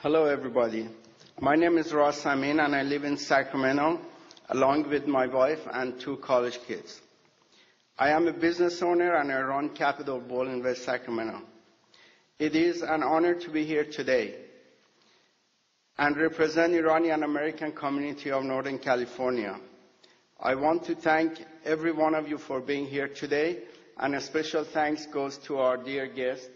Hello, everybody. My name is Ameen, and I live in Sacramento, along with my wife and 2 college kids. I am a business owner, and I run Capital Bowl in West Sacramento. It is an honor to be here today and represent Iranian American community of Northern California. I want to thank every one of you for being here today, and a special thanks goes to our dear guests,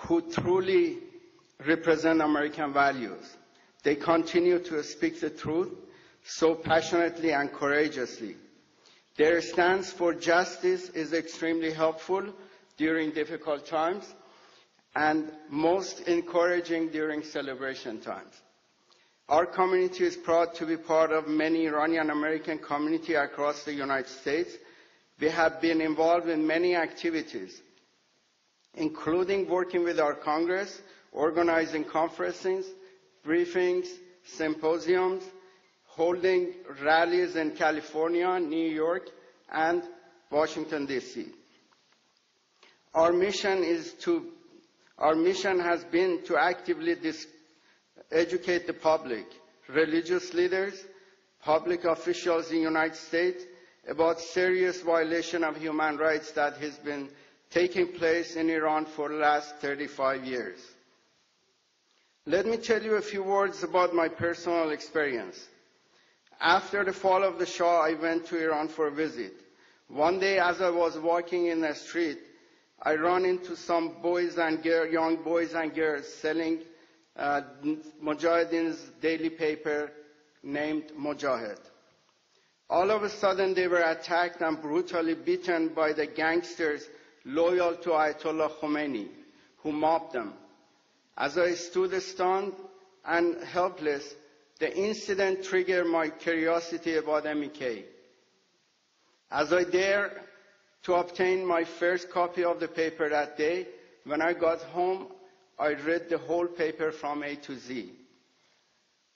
who truly represent American values. They continue to speak the truth so passionately and courageously. Their stance for justice is extremely helpful during difficult times and most encouraging during celebration times. Our community is proud to be part of many Iranian American communities across the United States. We have been involved in many activities, including working with our Congress, organizing conferences, briefings, symposiums, holding rallies in California, New York, and Washington, D.C. Our mission has been to actively educate the public, religious leaders, public officials in the United States about serious violation of human rights that has been taking place in Iran for the last 35 years. Let me tell you a few words about my personal experience. After the fall of the Shah, I went to Iran for a visit. One day, as I was walking in the street, I ran into some young boys and girls selling Mujahideen's daily paper named Mujahid. All of a sudden, they were attacked and brutally beaten by the gangsters loyal to Ayatollah Khomeini, who mobbed them. As I stood stunned and helpless, the incident triggered my curiosity about MEK. As I dared to obtain my first copy of the paper that day, when I got home, I read the whole paper from A to Z.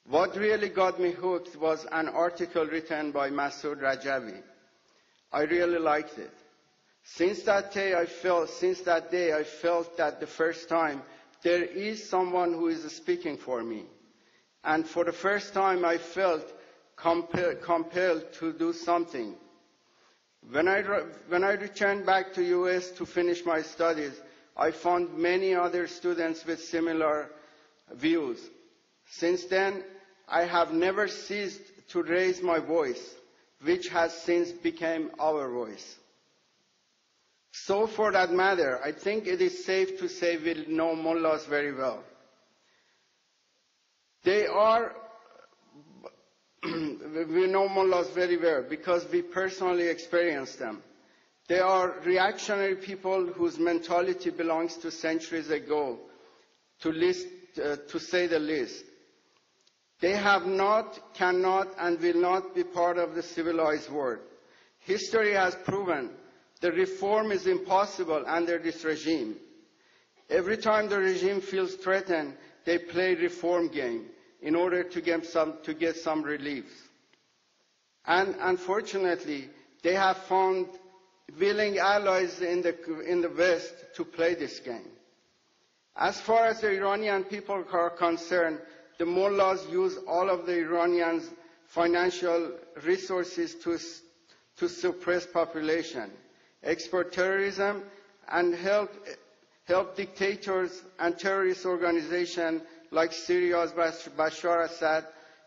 What really got me hooked was an article written by Mansour Rajavi. I really liked it. Since that day, I felt that the first time there is someone who is speaking for me. And for the first time, I felt compelled to do something. When I returned back to US to finish my studies, I found many other students with similar views. Since then, I have never ceased to raise my voice, which has since become our voice. So for that matter, I think it is safe to say we know mullahs very well. We know mullahs very well because we personally experienced them. They are reactionary people whose mentality belongs to centuries ago, to say the least. They have not, cannot, and will not be part of the civilized world. History has proven the reform is impossible under this regime. Every time the regime feels threatened, they play reform game in order to get some relief. And unfortunately, they have found willing allies in the West to play this game. As far as the Iranian people are concerned, the mullahs use all of the Iranians' financial resources to suppress population, export terrorism, and help dictators and terrorist organizations like Syria's Bashar Assad,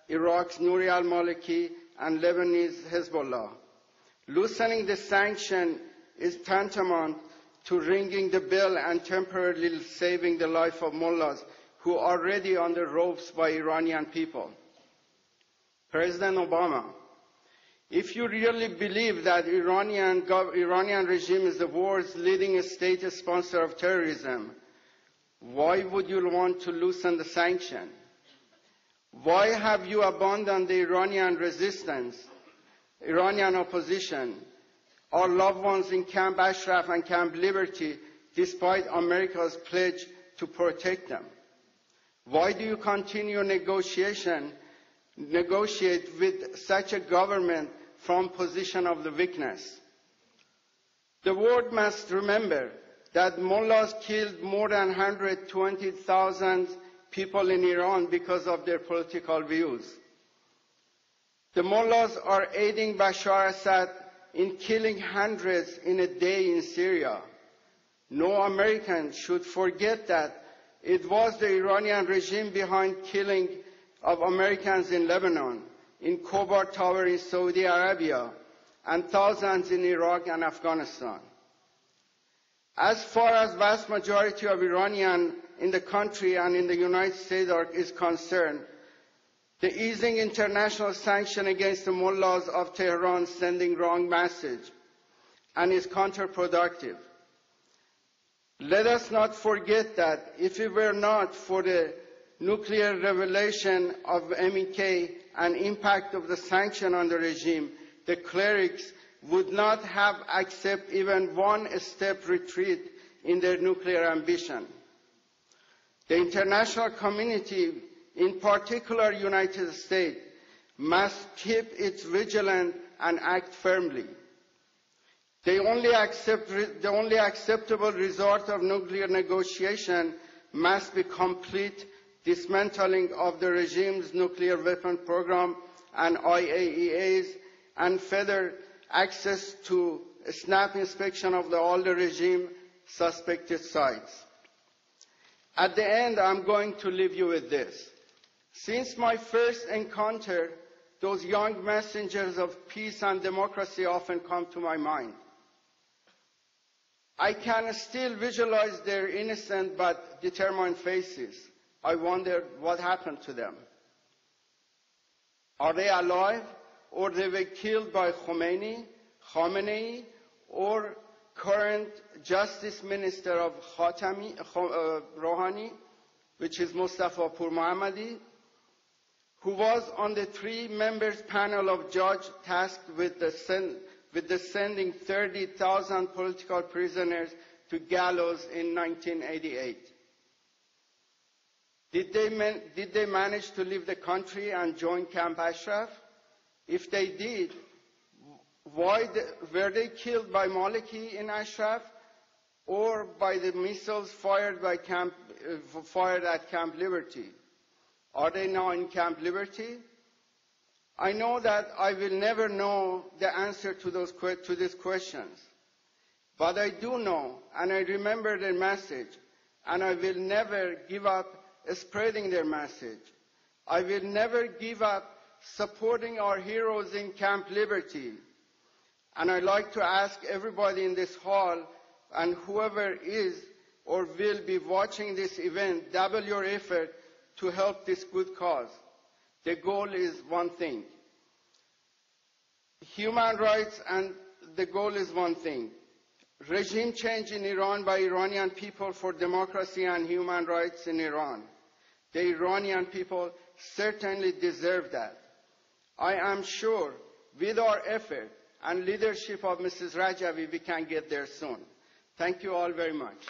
Iraq's Nouri al-Maliki, and Lebanese Hezbollah. Loosening the sanction is tantamount to ringing the bell and temporarily saving the life of mullahs who are already on the ropes by Iranian people. President Obama, if you really believe that Iranian regime is the world's leading state sponsor of terrorism, why would you want to loosen the sanction? Why have you abandoned the Iranian resistance, Iranian opposition, our loved ones in Camp Ashraf and Camp Liberty, despite America's pledge to protect them? Why do you continue negotiate with such a government from a position of the weakness? The world must remember that mullahs killed more than 120,000 people in Iran because of their political views. The mullahs are aiding Bashar Assad in killing hundreds in a day in Syria. No American should forget that it was the Iranian regime behind killing of Americans in Lebanon, in Khobar Tower in Saudi Arabia, and thousands in Iraq and Afghanistan. As far as vast majority of Iranians in the country and in the United States is concerned, the easing international sanction against the mullahs of Tehran sending wrong message and is counterproductive. Let us not forget that if it were not for the nuclear revelation of MEK and impact of the sanction on the regime, the clerics would not have accepted even one-step retreat in their nuclear ambition. The international community, in particular United States, must keep its vigilance and act firmly. The only acceptable result of nuclear negotiation must be complete dismantling of the regime's nuclear weapon program and IAEA's and further access to snap inspection of all the regime suspected sites. At the end, I'm going to leave you with this. Since my first encounter, those young messengers of peace and democracy often come to my mind. I can still visualize their innocent but determined faces. I wonder what happened to them. Are they alive, or they were killed by Khamenei, or current Justice Minister of Rouhani, which is Mustafa Pur Mohammadi, who was on the 3 members panel of judges tasked with sending 30,000 political prisoners to gallows in 1988. Did they manage to leave the country and join Camp Ashraf? If they did, were they killed by Maliki in Ashraf or by the missiles fired at Camp Liberty? Are they now in Camp Liberty? I know that I will never know the answer to these questions, but I do know, and I remember their message, and I will never give up spreading their message. I will never give up supporting our heroes in Camp Liberty. And I'd like to ask everybody in this hall and whoever is or will be watching this event, double your effort to help this good cause. The goal is one thing. Human rights, and the goal is one thing. Regime change in Iran by Iranian people for democracy and human rights in Iran. The Iranian people certainly deserve that. I am sure with our effort and leadership of Mrs. Rajavi, we can get there soon. Thank you all very much.